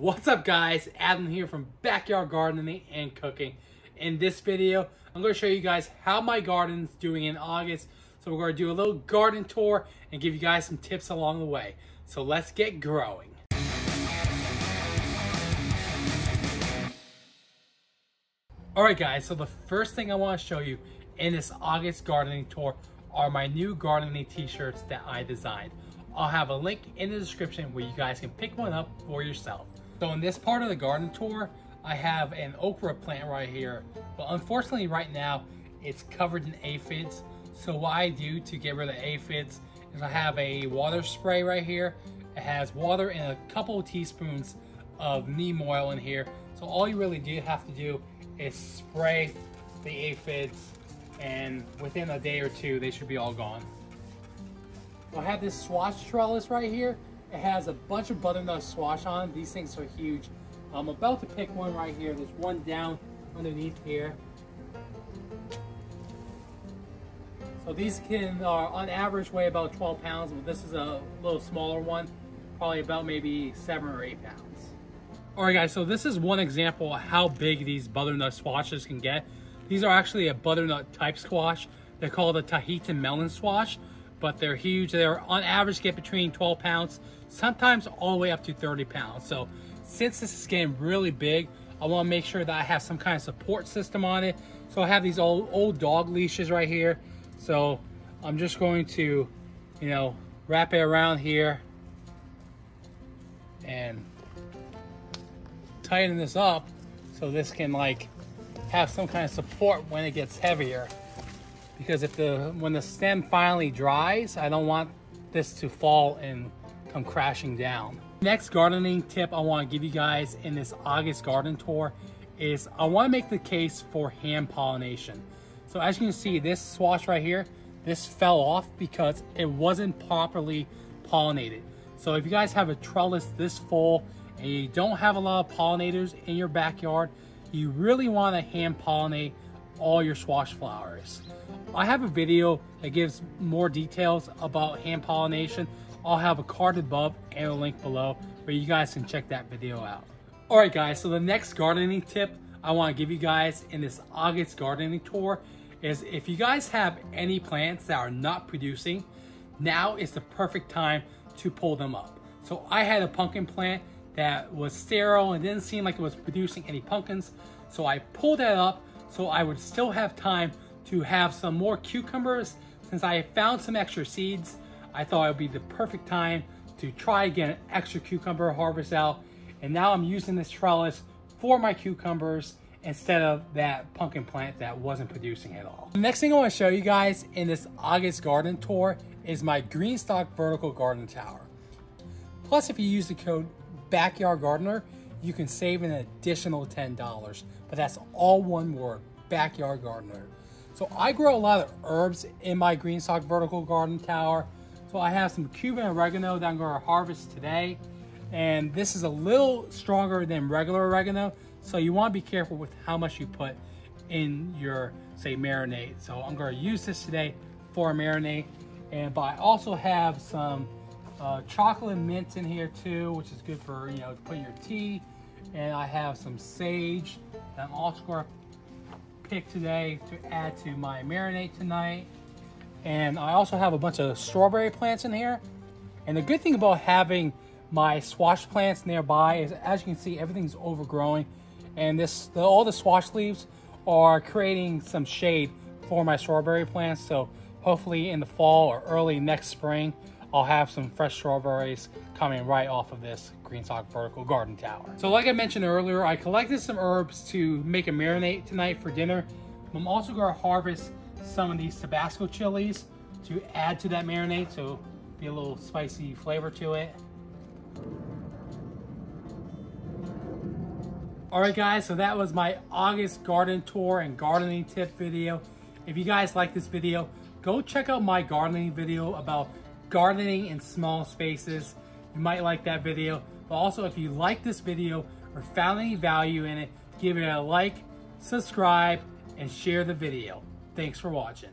What's up guys, Adam here from Backyard Gardening and Cooking. In this video, I'm going to show you guys how my garden's doing in August. So we're going to do a little garden tour and give you guys some tips along the way. So let's get growing. Alright guys, so the first thing I want to show you in this August gardening tour are my new gardening t-shirts that I designed. I'll have a link in the description where you guys can pick one up for yourself. So in this part of the garden tour, I have an okra plant right here, but unfortunately right now it's covered in aphids. So what I do to get rid of aphids is I have a water spray right here. It has water and a couple of teaspoons of neem oil in here. So all you really do have to do is spray the aphids, and within a day or two they should be all gone. So I have this squash trellis right here. It has a bunch of butternut squash on. These things are huge. I'm about to pick one right here. There's one down underneath here. So these can on average weigh about 12 pounds, but this is a little smaller one, probably about maybe 7 or 8 pounds. Alright guys, so this is one example of how big these butternut squashes can get. These are actually a butternut type squash. They're called a Tahitian melon squash, but they're huge. They're on average get between 12 pounds, sometimes all the way up to 30 pounds. So since this is getting really big, I want to make sure that I have some kind of support system on it. So I have these old dog leashes right here. So I'm just going to, wrap it around here and tighten this up so this can have some kind of support when it gets heavier. Because when the stem finally dries, I don't want this to fall and come crashing down. Next gardening tip I want to give you guys in this August garden tour is I want to make the case for hand pollination. So as you can see, this squash right here, this fell off because it wasn't properly pollinated. So if you guys have a trellis this full and you don't have a lot of pollinators in your backyard, you really want to hand pollinate all your squash flowers. I have a video that gives more details about hand pollination. I'll have a card above and a link below where you guys can check that video out. Alright guys, so the next gardening tip I want to give you guys in this August gardening tour is if you guys have any plants that are not producing, now is the perfect time to pull them up. So I had a pumpkin plant that was sterile and didn't seem like it was producing any pumpkins. So I pulled that up so I would still have time to have some more cucumbers. Since I found some extra seeds, I thought it would be the perfect time to try again an extra cucumber harvest out. And now I'm using this trellis for my cucumbers instead of that pumpkin plant that wasn't producing at all. The next thing I want to show you guys in this August garden tour is my green stock vertical garden tower. Plus, if you use the code Backyard Gardener, you can save an additional $10, but that's all one word, Backyard Gardener. So I grow a lot of herbs in my green stock vertical garden tower. So I have some Cuban oregano that I'm going to harvest today. And this is a little stronger than regular oregano. So you want to be careful with how much you put in your, say, marinade. So I'm going to use this today for a marinade. But I also have some chocolate mint in here too, which is good for, to put in your tea. And I have some sage that I'm also going to pick today to add to my marinade tonight. And I also have a bunch of strawberry plants in here. And the good thing about having my squash plants nearby is, as you can see, everything's overgrowing, and all the squash leaves are creating some shade for my strawberry plants. So hopefully in the fall or early next spring, I'll have some fresh strawberries coming right off of this green stock vertical garden tower. So like I mentioned earlier, I collected some herbs to make a marinade tonight for dinner. I'm also going to harvest some of these Tabasco chilies to add to that marinade, so be a little spicy flavor to it. Alright guys, so that was my August garden tour and gardening tip video. If you guys like this video, go check out my gardening video about gardening in small spaces. You might like that video. But also, if you like this video or found any value in it, give it a like, subscribe, and share the video. Thanks for watching.